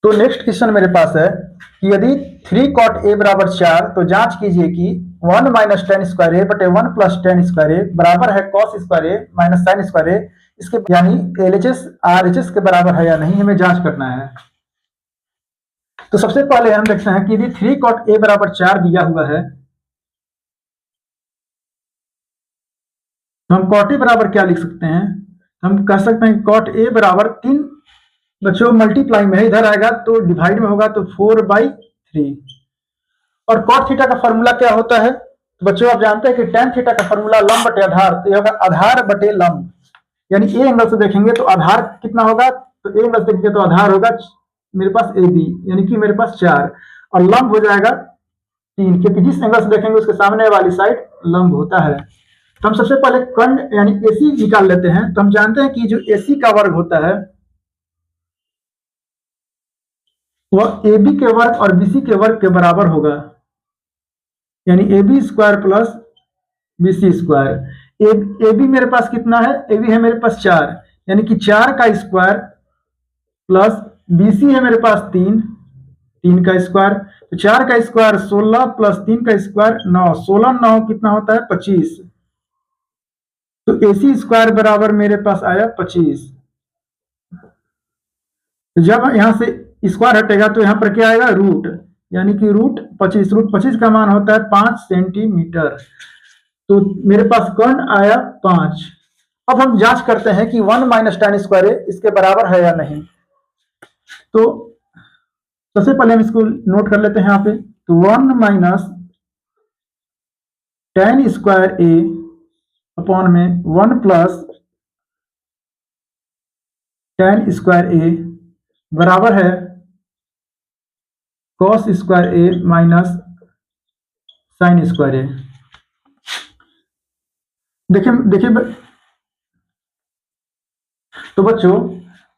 तो next question मेरे पास है कि यदि 3 cot a बराबर 4 तो जांच कीजिए कि 1 माइनस टेन स्क्वायर ए बटे 1 प्लस टेन स्क्वायर ए बराबर है cos स्क्वायर ए माइनस साइन स्क्वायर ए, इसके यानी LHS RHS के बराबर है या नहीं, हमें जांच करना है। तो सबसे पहले हम देखते हैं कि यदि 3 cot a बराबर 4 दिया हुआ है तो हम cot a बराबर क्या लिख सकते हैं, हम कह सकते हैं cot a बराबर 3 बच्चों मल्टीप्लाई में है, इधर आएगा तो डिवाइड में होगा तो 4/3। और cot थीटा का फॉर्मूला क्या होता है, तो बच्चों आप जानते हैं कि tan थीटा का फॉर्मूला लंब बटे आधार, तो ये होगा आधार बटे लंब। यानी ए एंगल से देखेंगे तो आधार कितना होगा, तो ए एंगल से देखेंगे तो आधार होगा मेरे पास AB, यानी कि मेरे पास 4 और लंब हो जाएगा 3, क्योंकि जिस एंगल से देखेंगे उसके सामने वाली साइड लंब होता है। तो हम सबसे पहले कर्ण यानी AC निकाल लेते हैं। तो हम जानते हैं कि जो AC का वर्ग होता है वह AB के वर्ग और BC के वर्ग के बराबर होगा, यानी AB square plus BC square. AB मेरे पास कितना है, AB है मेरे पास 4, यानी कि 4 का स्क्वायर प्लस BC है मेरे पास 3 का स्क्वायर, तो 4 का स्क्वायर 16 प्लस 3 का स्क्वायर 9, 16 9 कितना होता है 25। तो AC स्क्वायर बराबर मेरे पास आया 25। तो जब यहां से स्क्वायर हटेगा तो यहां पर क्या आएगा रूट, यानी कि रूट 25 का मान होता है 5 सेंटीमीटर। तो मेरे पास कर्ण आया 5। अब हम जांच करते हैं कि 1 माइनस टेन स्क्वायर इसके बराबर है या नहीं। तो सबसे पहले हम इसको नोट कर लेते हैं यहाँ पे। तो 1 माइनस टेन स्क्वायर ए अपॉन में 1 प्लस टेन स्क्वायर ए बराबर है cos स्क्वायर ए माइनस साइन स्क्वायर ए। देखिए तो बच्चों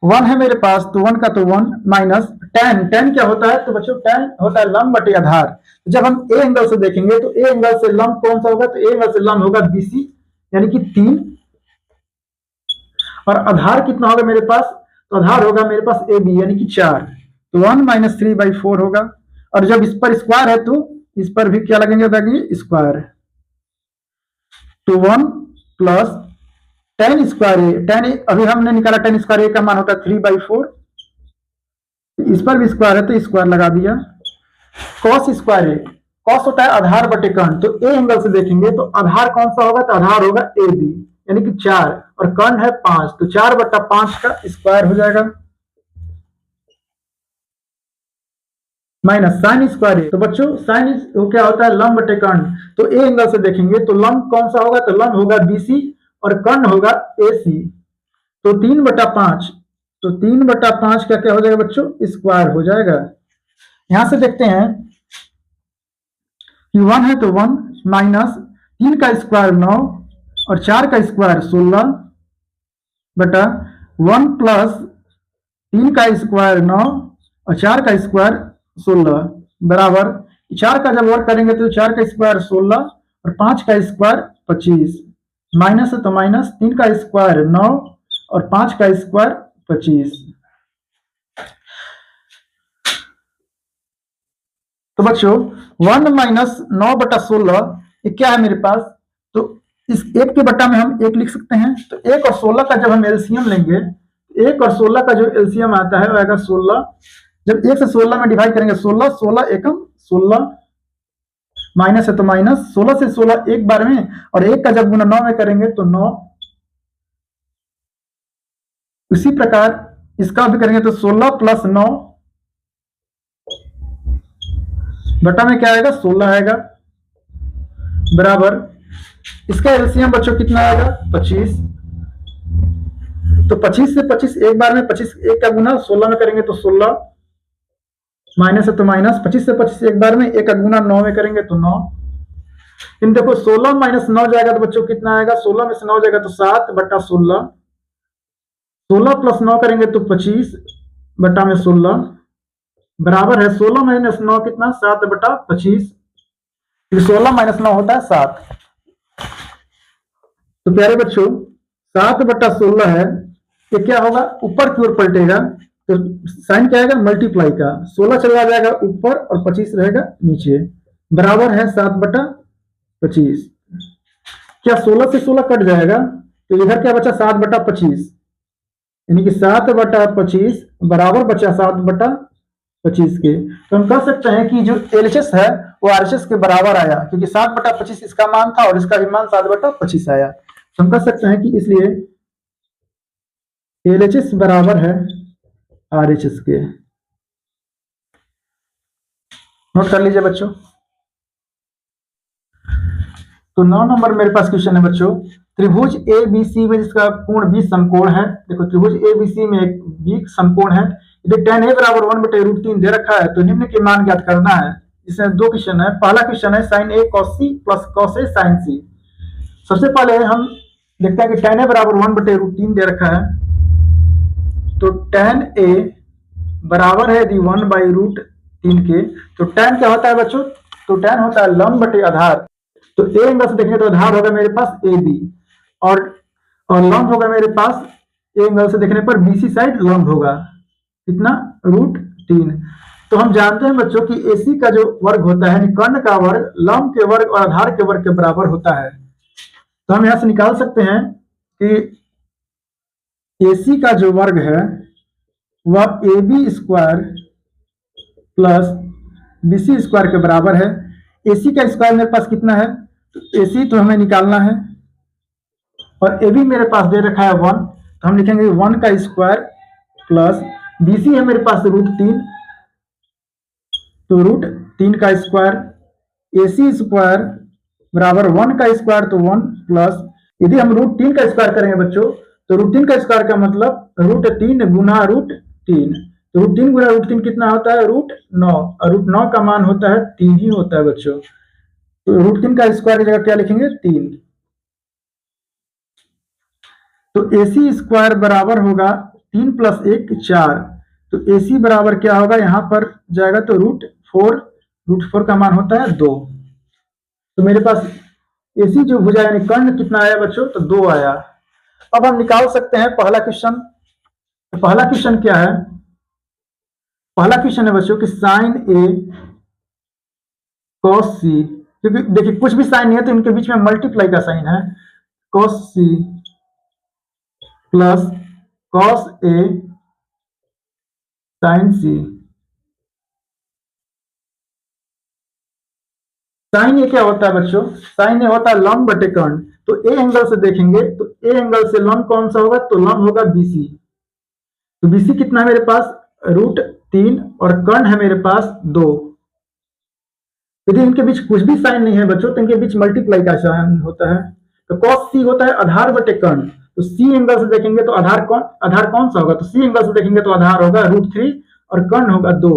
1 है मेरे पास, तो 1 का तो 1 माइनस टेन क्या होता है, तो बच्चों टेन होता है लंब बटे आधार। जब हम ए एंगल से देखेंगे तो ए एंगल से लंब कौन सा होगा, तो ए एंगल से लंब होगा BC, यानी कि 3, और आधार कितना होगा मेरे पास, तो आधार होगा मेरे पास AB, यानी कि 4, तो 1 माइनस 3/4 होगा। और जब इस पर स्क्वायर है तो इस पर भी क्या लगेंगे स्क्वायर, तो 1 प्लस टेन स्क्वायर ए, टेन अभी हमने निकाला, टेन स्क्वायर ए का मान होता है 3/4, इस पर भी स्क्वायर है तो स्क्वायर लगा दिया। cos स्क्वायर ए, cos होता है आधार बटे कर्ण, तो ए एंगल से देखेंगे तो आधार कौन सा होगा, तो आधार होगा AB, यानी कि 4, और कर्ण है 5, तो 4/5 का स्क्वायर हो जाएगा, माइनस साइन स्क्वायर ए। तो बच्चों साइन क्या होता है लंब बटे कर्ण, तो ए एंगल से देखेंगे तो लंब कौन सा होगा, तो लंब होगा BC और कर्ण होगा AC, तो 3/5, तो 3/5 का क्या हो जाएगा बच्चों, स्क्वायर हो जाएगा। यहां से देखते हैं कि 1 है तो 1 माइनस 3 का स्क्वायर 9 और 4 का स्क्वायर 16 बटा 1 प्लस 3 का स्क्वायर 9 और 4 का स्क्वायर 16 बराबर 4 का जब वर्ग करेंगे तो 4 का स्क्वायर 16 और 5 का स्क्वायर 25, माइनस है तो माइनस 3 का स्क्वायर 9 और 5 का स्क्वायर 25। तो बच्चों 1 माइनस 9/16 ये क्या है मेरे पास, तो इस 1 के बट्टा में हम 1 लिख सकते हैं। तो 1 और 16 का जब हम एलसीएम लेंगे, 1 और 16 का जो एलसीएम आता है वो आएगा 16। जब 1 से 16 में डिवाइड करेंगे 16, 16 एकम 16, माइनस है तो माइनस 16 से 16 एक बार में, और 1 का जब गुना 9 में करेंगे तो 9। उसी प्रकार इसका भी करेंगे तो 16 प्लस 9 बटा में क्या आएगा 16 आएगा, बराबर इसका एलसीएम बच्चों कितना आएगा 25। तो 25 से 25 एक बार में, 25 1 का गुना 16 में करेंगे तो 16, माइनस है तो माइनस 25 से 25 एक बार में, 1 का गुना 9 में करेंगे तो 9। इन देखो 16 माइनस 9 जाएगा तो बच्चों कितना आएगा, 16 में से 9 जाएगा तो 7/16, 16 प्लस 9 करेंगे तो 25 बटा में 16 बराबर है 16 माइनस 9 कितना 7/25, 16 माइनस 9 होता है 7। तो प्यारे बच्चों 7/16 है, ये क्या होगा ऊपर की ओर पलटेगा, तो साइन क्या आएगा, मल्टीप्लाई का 16 चला जाएगा ऊपर और 25 रहेगा नीचे, बराबर है 7/25। क्या 16 से 16 कट जाएगा, तो इधर क्या बचा 7/25, यानी कि 7/25 बराबर बचा 7/25 के। तो हम कह सकते हैं कि जो एलएचएस है वो आरएचएस के बराबर आया, क्योंकि 7/25 इसका मान था और इसका भी मान 7/25 आया। तो हम कह सकते हैं कि इसलिए एलएचएस बराबर है आरएचएस के। नोट कर लीजिए बच्चों। तो 9 नंबर मेरे पास क्वेश्चन है बच्चों, त्रिभुज ए बी सी में जिसका कोण 20 समकोण है। देखो त्रिभुज ए बी सी में एक 20 समकोण है, यदि tan a बराबर 1/√3 दे रखा है तो निम्न के मान ज्ञात करना है। इसमें दो क्वेश्चन है। पहला क्वेश्चन है sin a cos c plus cos a sin c। सबसे पहले हम देखते हैं कि tan a बराबर 1/√3 दे रखा है, तो tan a बराबर है यदि 1/√3 के, तो tan क्या होता है बच्चों, तो tan होता है लंब बटे आधार। तो ए एंगल से देखेंगे तो आधार होगा मेरे पास ए बी, और लंब होगा मेरे पास ए एंगल से देखने पर बीसी साइड लंब होगा कितना, √3। तो हम जानते हैं बच्चों कि एसी का जो वर्ग होता है, कर्ण का वर्ग लंब के वर्ग और आधार के वर्ग के बराबर होता है। तो हम यहां से निकाल सकते हैं कि एसी का जो वर्ग है वह A B square plus BC square के बराबर है। एसी का स्क्वायर मेरे पास कितना है, तो एसी तो हमें निकालना है, और ए बी मेरे पास दे रखा है 1, तो हम लिखेंगे 1 का स्क्वायर प्लस बीसी है मेरे पास √3, तो √3 का स्क्वायर, एसी स्क्वायर बराबर 1 का स्क्वायर तो 1 प्लस, यदि हम √3 का स्क्वायर करेंगे बच्चों तो √3 का स्क्वायर का मतलब √3 गुना √3, तो √3 गुना √3 कितना होता है, √9, और √9 का मान होता है 3 ही होता है बच्चों। तो √3 का स्क्वायर की जगह क्या लिखेंगे, 3। तो एसी स्क्वायर बराबर होगा 3 प्लस 1 4, तो एसी बराबर क्या होगा, यहां पर जाएगा तो √4 का मान होता है 2। तो मेरे पास एसी जो भुजा यानी कर्ण कितना आया बच्चों, तो 2 आया। अब हम निकाल सकते हैं पहला क्वेश्चन। तो पहला क्वेश्चन क्या है, पहला क्वेश्चन है बच्चों कि साइन ए cos c, क्योंकि देखिए कुछ भी साइन नहीं है तो इनके बीच में मल्टीप्लाई का साइन है, cos c plus cos a sin c। Sine A क्या होता है बच्चों, साइन ए होता है लंब बटे कर्ण। तो ए एंगल से देखेंगे तो ए एंगल से लंब कौन सा होगा, तो लंब होगा बीसी। तो बीसी कितना है मेरे पास, √3, और कर्ण है मेरे पास 2। यदि इनके बीच कुछ भी साइन नहीं है बच्चों तो इनके बीच मल्टीप्लाई का साइन होता है। तो cos c होता है आधार बटे कर्ण, तो सी एंगल से देखेंगे तो आधार कौन सा होगा, तो सी एंगल से देखेंगे तो आधार होगा √3 और कर्ण होगा 2।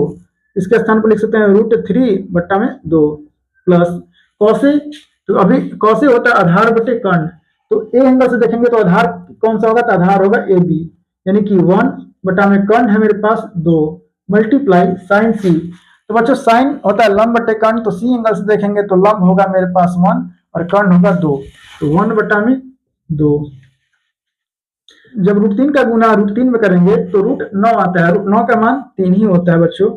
इसके स्थान पर लिख सकते हैं √3/2 प्लस cos a, तो अभी cos a होता है आधार बटे कर्ण, तो ए एंगल से देखेंगे तो आधार कौन सा होगा, तो आधार होगा ए बी, यानी कि 1/में कर्ण है मेरे पास 2 मल्टीप्लाई साइन सी। तो बच्चों साइन होता है लंब बटे कर्ण, तो सी एंगल से देखेंगे तो लंब होगा मेरे पास 1 और कर्ण होगा 2, तो 1/2। जब √3 का गुना √3 में करेंगे तो √9 आता है, √9 का मान 3 ही होता है बच्चों,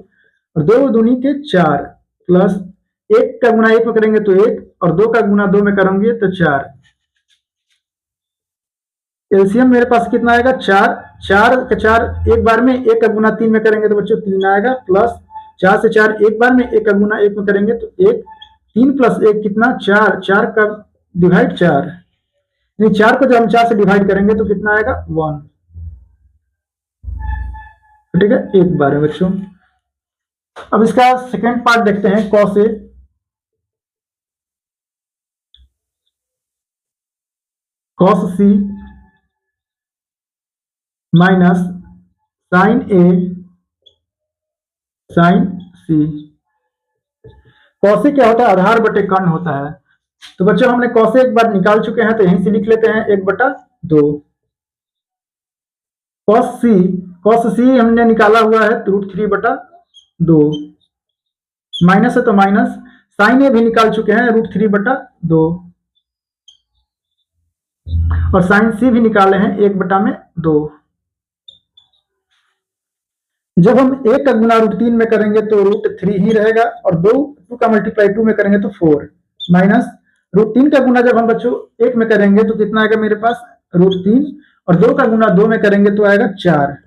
और 2 दूनी के 4 प्लस 1 का गुना 1 में करेंगे तो 1, और 2 का गुना 2 में करेंगे तो 4। एलसीएम मेरे पास कितना आएगा, 4 का 4 एक बार में, 1 का गुना 3 में करेंगे तो बच्चों 3 आएगा, प्लस 4 से 4 एक बार में, 1 का गुना 1 में करेंगे तो 1, 3 प्लस 1 कितना 4, 4 का डिवाइड 4, यानी 4 को जब हम 4 से डिवाइड करेंगे तो कितना आएगा 1। ठीक है, एक बार है बच्चों। अब इसका सेकेंड पार्ट देखते हैं, cos a cos c minus sine a sine c। cos a क्या होता है, आधार बटे कर्ण होता है। तो बच्चों हमने cos a एक बार निकाल चुके हैं, तो यहीं से लिख लेते हैं 1/2। cos c हमने निकाला हुआ है √3/2, माइनस है तो माइनस, साइन ए भी निकाल चुके हैं √3/2, और साइन सी भी निकाले हैं 1/2। जब हम 1 का गुना √3 में करेंगे तो √3 ही रहेगा, और 2 का मल्टीप्लाई 2 में करेंगे तो 4, माइनस √3 का गुना जब हम बच्चों 1 में करेंगे तो कितना आएगा मेरे पास √3, और 2 का गुना 2 में करेंगे तो आएगा 4।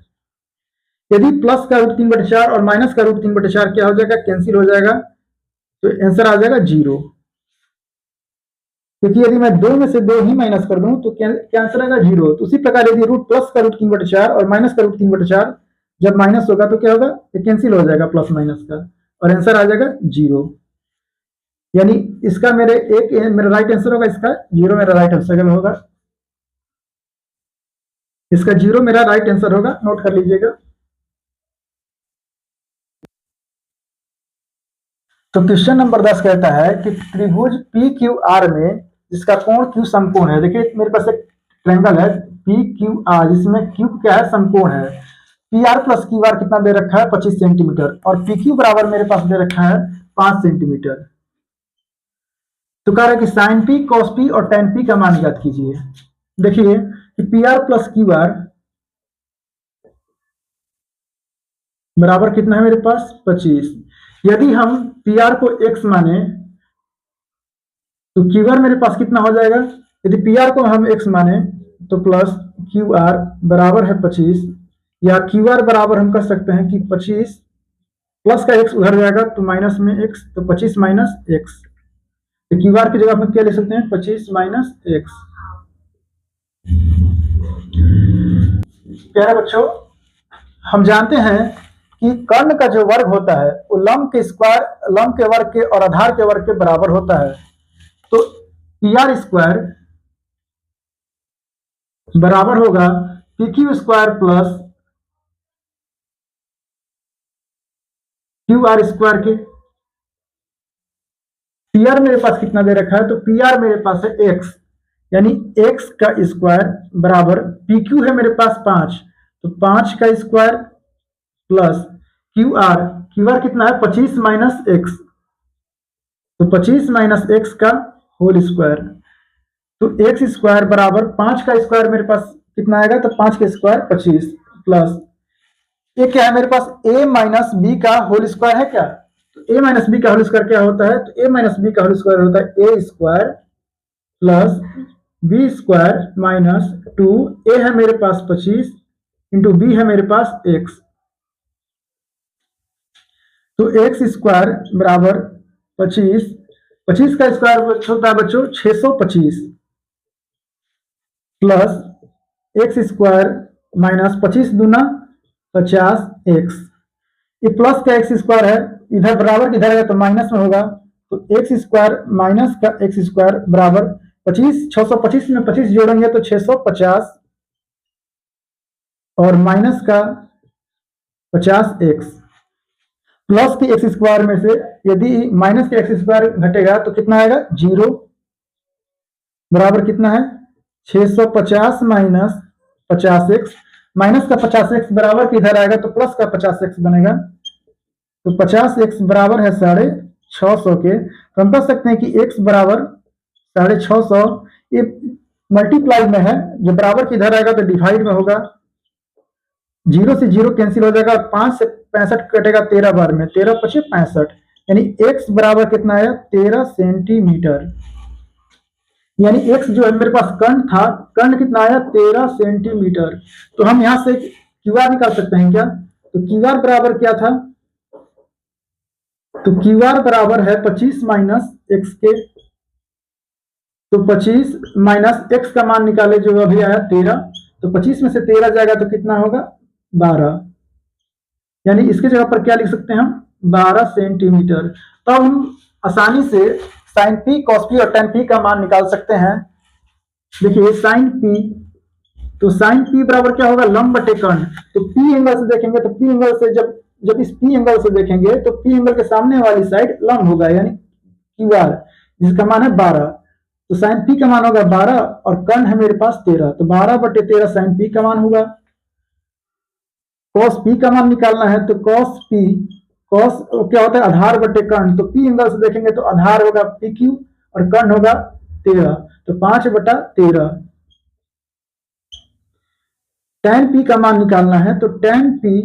यदि प्लस का √3/4 और माइनस का √3/4 क्या हो जाएगा, कैंसिल हो जाएगा, तो आंसर आ जाएगा 0। क्योंकि यदि मैं 2 में से 2 ही माइनस कर दूं तो क्या आंसर आएगा 0। तो उसी प्रकार यदि रूट प्लस का √3/4 और माइनस का √3/4 जब माइनस होगा तो क्या होगा, ये कैंसिल हो जाएगा प्लस माइनस का, और आंसर आ जाएगा 0। यानी इसका मेरा राइट आंसर होगा, इसका 0 मेरा राइट आंसर होगा, इसका 0 मेरा राइट आंसर होगा, नोट कर लीजिएगा। तो क्वेश्चन नंबर 10 कहता है कि त्रिभुज पी क्यू आर में जिसका कोण क्यू समकोण है। देखिए मेरे पास एक ट्रायंगल है पी क्यू आर, जिसमें क्यू क्या है, समकोण है। P R plus Q R कितना दे रखा है, 25 सेंटीमीटर, और पी क्यू बराबर मेरे पास दे रखा है 5 सेंटीमीटर। तो कह रहा है कि साइन पी, कॉस पी और टेन पी का मान ज्ञात कीजिए। देखिए कि P R plus Q R बराबर कितना है मेरे पास 25। यदि हम पी आर को x माने तो क्यू आर मेरे पास कितना हो जाएगा, यदि पी आर को हम x माने तो प्लस क्यू आर बराबर है 25, या क्यू आर बराबर हम कह सकते हैं कि 25 प्लस का x उधर जाएगा तो माइनस में x, तो 25 माइनस x, तो क्यू आर की जगह हम क्या लिख सकते हैं 25 माइनस x। प्यारे बच्चों, हम जानते हैं कि कर्ण का जो वर्ग होता है वो लंब के वर्ग के और आधार के वर्ग के बराबर होता है। तो पी आर स्क्वायर बराबर होगा P Q square plus Q R square के। पी आर मेरे पास कितना दे रखा है, तो पी आर मेरे पास है x, यानी x का स्क्वायर बराबर पी क्यू है मेरे पास 5, तो 5 का स्क्वायर प्लस क्यू आर कितना है 25 माइनस एक्स, तो 25 माइनस एक्स का होल स्क्वायर, तो एक्स स्क्वायर बराबर 5 का स्क्वायर मेरे पास कितना आएगा, तो 5 का स्क्वायर 25 प्लस ये क्या है मेरे पास a माइनस बी का होल स्क्वायर है क्या, तो a माइनस बी का होल स्क्वायर क्या होता है, तो a माइनस बी का होल स्क्वायर होता है a square plus B square minus 2, a है मेरे पास 25 इंटू बी है मेरे पास x, तो एक्स स्क्वायर बराबर 25, 25 का स्क्वायर होता है बच्चों 625 प्लस एक्स स्क्वायर माइनस 25 दूना 50 एक्स, ये प्लस का एक्स स्क्वायर है, इधर बराबर इधर है तो माइनस में होगा, तो एक्स स्क्वायर माइनस का एक्स स्क्वायर बराबर 25, 625 में 25 जोड़ेंगे तो 650 और माइनस का 50 एक्स, प्लस के एक्स स्क्वायर में से यदि माइनस के एक्स स्क्वायर घटेगा तो कितना आएगा 0, बराबर कितना है 650 माइनस 50x, माइनस का 50x बराबर किधर आएगा, तो प्लस का 50x बनेगा, तो 50x बराबर है 650 के, तो हम कह सकते हैं कि x बराबर 650, ये मल्टीप्लाई में है, जो बराबर किधर आएगा तो डिवाइड में होगा, 0 से 0 कैंसिल हो जाएगा, 5 से 65 कटेगा 13 बार में, 13 पचे 65, यानी x बराबर कितना आया 13 सेंटीमीटर, यानी x जो है मेरे पास कर्ण था, कर्ण कितना आया 13 सेंटीमीटर। तो हम यहां से क्यू आर निकाल सकते हैं क्या, तो क्यू आर बराबर क्या था, तो क्यू आर बराबर है 25 माइनस एक्स के, तो 25 माइनस एक्स का मान निकाले जो अभी आया 13, तो 25 में से 13 जाएगा तो कितना होगा 12, यानी इसके जगह पर क्या लिख सकते हैं हम 12 सेंटीमीटर। तो हम आसानी से साइन पी, कॉस पी और टेन पी का मान निकाल सकते हैं। देखिए साइन पी, तो साइन पी बराबर क्या होगा लंब बटे कर्ण, तो पी एंगल से देखेंगे तो पी एंगल से जब इस पी एंगल से देखेंगे तो पी एंगल के सामने वाली साइड लंब होगा, यानी क्यू आर जिसका मान है 12, तो साइन पी का मान होगा 12 और कर्ण है मेरे पास 13, तो 12 बटे 13 साइन पी का मान होगा। कॉस पी का मान निकालना है, तो कॉस पी, कॉस क्या होता है आधार बटे कर्ण, तो पी एंगल से देखेंगे तो आधार होगा पी क्यू और कर्ण होगा 13, तो 5 बटा 13। टेन पी का मान निकालना है, तो टेन पी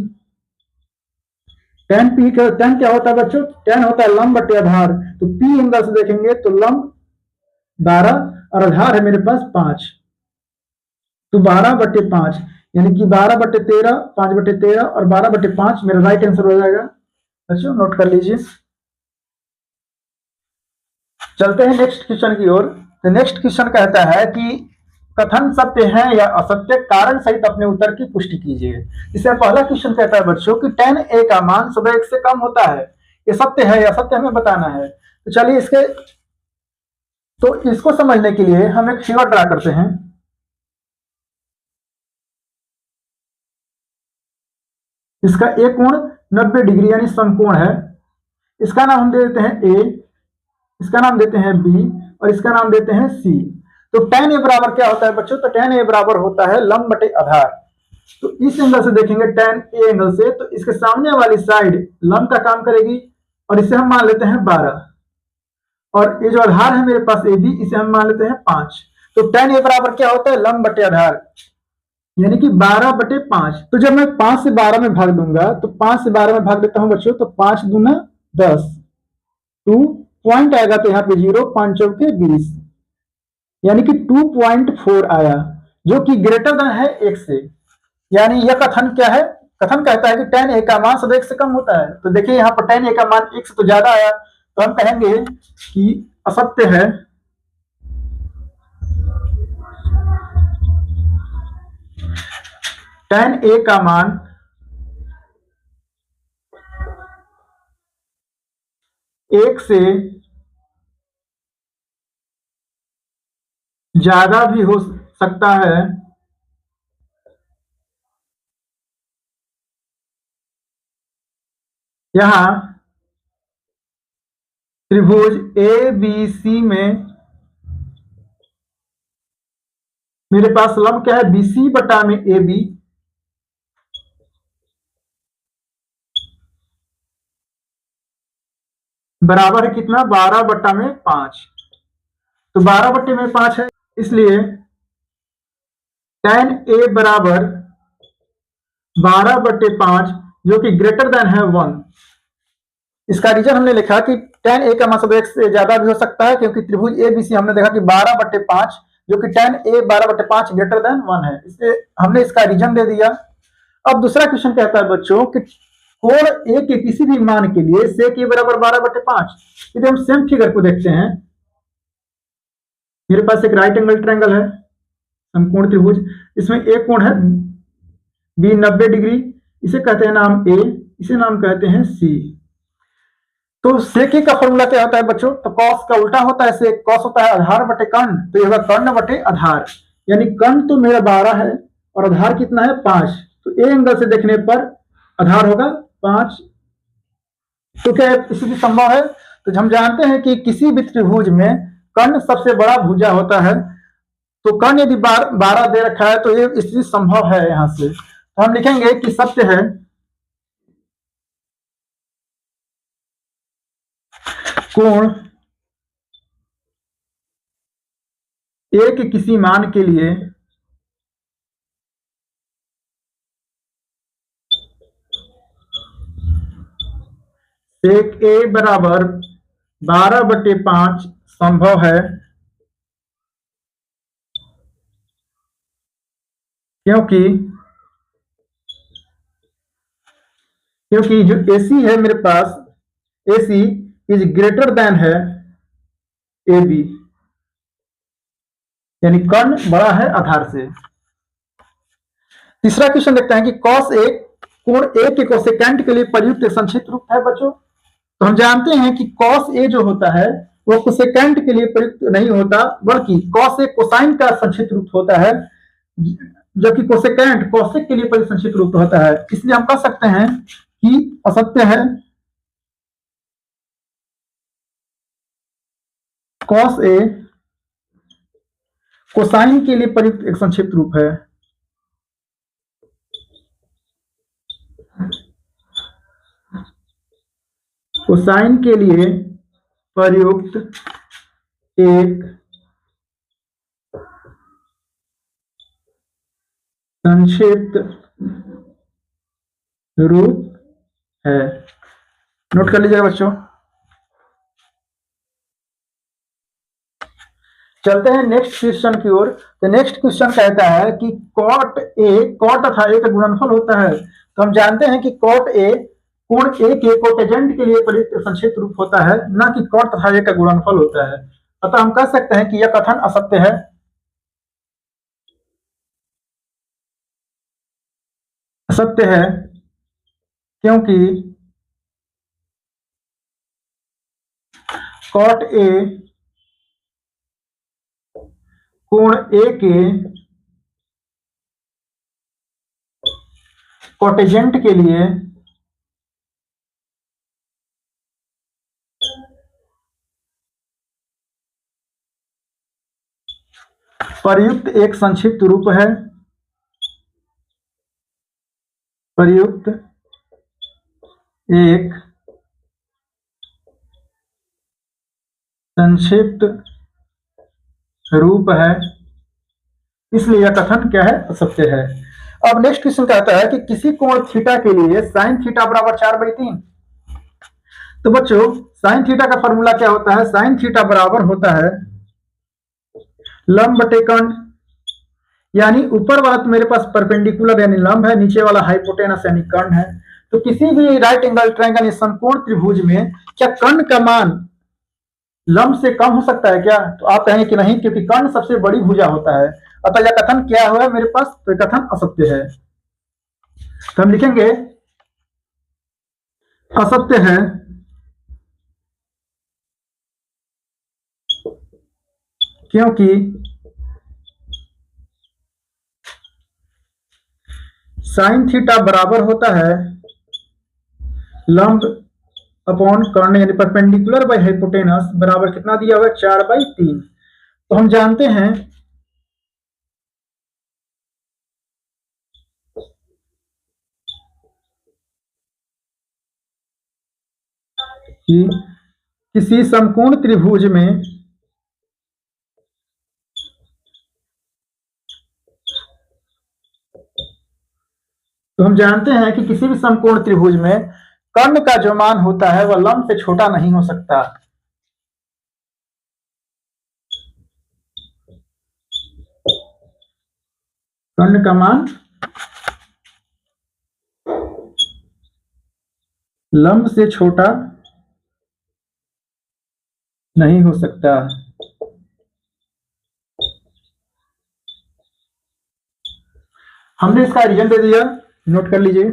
tan क्या होता है बच्चों? tan होता है लंब बटे आधार। तो P एंगल से देखेंगे तो लंब 12 और आधार है मेरे पास 5, तो 12/5 यानी कि 12/13, 5/13 और 12/5 मेरा राइट आंसर हो जाएगा। बच्चों नोट कर लीजिए। चलते हैं नेक्स्ट क्वेश्चन की ओर। तो नेक्स्ट क्वेश्चन कहता है कि कथन सत्य है या असत्य, कारण सहित अपने उत्तर की पुष्टि कीजिए। इससे पहला क्वेश्चन कहता है बच्चों कि tan a का मान सुबह 1 से कम होता है, ये सत्य है या असत्य हमें बताना है। तो चलिए इसको समझने के लिए हम एक फिगर ड्रा करते हैं। इसका एक कोण 90 डिग्री यानी समकोण है। इसका नाम हम दे देते हैं ए, इसका नाम देते हैं बी और इसका नाम देते हैं सी। तो tan a बराबर क्या होता है बच्चों? तो tan a बराबर होता है लंब बटे आधार। तो इस एंगल से देखेंगे tan a एंगल से, तो इसके सामने वाली साइड लंब का काम करेगी और इसे हम मान लेते हैं 12, और ये जो आधार है मेरे पास ए बी, इसे हम मान लेते हैं 5। तो tan a बराबर क्या होता है? लंब बटे आधार यानी कि 12/5। तो जब मैं 5 से 12 में भाग दूंगा तो 5 से 12 में भाग देता हूं बच्चों, तो 5 दूना 10, 2 पॉइंट आएगा तो यहाँ पे 0, 5 चौके 20 यानी कि 2.4 आया, जो कि ग्रेटर देन है 1 से। यानी यह कथन क्या है? कथन कहता है कि tan a का मान सदैव 1 से कम होता है। तो देखिए यहाँ पर tan a का मान 1 से तो ज्यादा आया, तो हम कहेंगे कि असत्य है। tan a का मान 1 से ज्यादा भी हो सकता है। यहां त्रिभुज ए बी सी में मेरे पास लंब क्या है? BC बटा में AB, बराबर है कितना? 12/5। तो 12/5 है, इसलिए tan a बराबर 12/5 जो कि ग्रेटर देन है 1। इसका रीजन हमने लिखा कि tan a का मतलब 1 से ज्यादा भी हो सकता है, क्योंकि त्रिभुज ABC हमने देखा कि 12/5 जो कि tan a 12/5 ग्रेटर देन 1 है, इसलिए हमने इसका रीजन दे दिया। अब दूसरा क्वेश्चन कहता है बच्चों कि कोण a के किसी भी मान के लिए sec a बराबर 12/5। यदि हम सेम फिगर को देखते हैं, मेरे पास एक राइट एंगल ट्रायंगल है, समकोण त्रिभुज, इसमें एक कोण है बी 90 डिग्री, इसे कहते हैं नाम ए, इसे नाम कहते हैं सी। तो सेक का फॉर्मूला क्या होता है बच्चों? तो कॉस का उल्टा होता है सेक, कॉस होता है आधार बटे कर्ण, तो ये होगा कर्ण बटे आधार, यानी कर्ण तो मेरा 12 है और आधार कितना है? 5। तो ए एंगल से देखने पर आधार होगा 5। तो क्या स्थिति संभव है? तो हम जानते हैं कि किसी भी त्रिभुज में कर्ण सबसे बड़ा भुजा होता है, तो कर्ण यदि 12 दे रखा है तो ये स्थिति संभव है। यहां से तो हम लिखेंगे कि सत्य है कोण ए के किसी मान के लिए सेक ए बराबर 12/5 संभव है, क्योंकि जो AC है मेरे पास, AC इज ग्रेटर देन है AB, यानी कर्ण बड़ा है आधार से। तीसरा क्वेश्चन देखते हैं कि cos A कोण A के कोसेकेंट के लिए प्रयुक्त एक संक्षिप्त रूप है बच्चों। तो हम जानते हैं कि cos A जो होता है वो कोसेकेंट के लिए प्रयुक्त नहीं होता, बल्कि cos A कोसाइन का संक्षिप्त रूप होता है, जबकि कोसेकेंट कोसेक के लिए प्रयुक्त संक्षिप्त रूप होता है। इसलिए हम कह सकते हैं कि असत्य है, cos A कोसाइन के लिए प्रयुक्त एक संक्षिप्त रूप है। कोसाइन के लिए प्रयुक्त एक संक्षिप्त रूप है। नोट कर लीजिएगा बच्चों। चलते हैं नेक्स्ट क्वेश्चन की ओर। तो नेक्स्ट क्वेश्चन कहता है कि कॉट तथा ए का गुणनफल होता है। तो हम जानते हैं कि कॉट ए कोण ए के कोटेजेंट के लिए संक्षिप्त रूप होता है, ना कि कॉट तथा ए का गुणनफल होता है। अतः हम कह सकते हैं कि यह कथन असत्य है। असत्य है क्योंकि कॉट ए कोण ए के कोटेजेंट के लिए प्रयुक्त एक संक्षिप्त रूप है। प्रयुक्त एक संक्षिप्त रूप है, इसलिए यह कथन क्या है? असत्य है। अब नेक्स्ट क्वेश्चन कहता है कि किसी कोण थीटा के लिए साइन थीटा बराबर 4/3। तो बच्चों साइन थीटा का फॉर्मूला क्या होता है? साइन थीटा बराबर होता है लंब बटे कर्ण, यानी ऊपर वाला तो मेरे पास परपेंडिकुलर यानी लंब है, नीचे वाला हाइपोटेनस यानी कर्ण है। तो किसी भी राइट एंगल ट्रायंगल या समकोण त्रिभुज में क्या कर्ण का मान लंब से कम हो सकता है क्या? तो आप कहेंगे कि नहीं, क्योंकि कर्ण सबसे बड़ी भुजा होता है। अतः यह कथन क्या हुआ मेरे पास? तो यह कथन असत्य है। तो हम लिखेंगे असत्य है क्योंकि साइन थीटा बराबर होता है लंब अपॉन कर्ण यानी परपेंडिकुलर बाय हाइपोटेनस बराबर कितना दिया हुआ है? 4/3। तो हम जानते हैं कि किसी समकोण त्रिभुज में तो हम जानते हैं कि किसी भी समकोण त्रिभुज में कर्ण का जो मान होता है वह लंब से छोटा नहीं हो सकता। कर्ण का मान लंब से छोटा नहीं हो सकता। हमने इसका रीजन दे दिया, नोट कर लीजिए।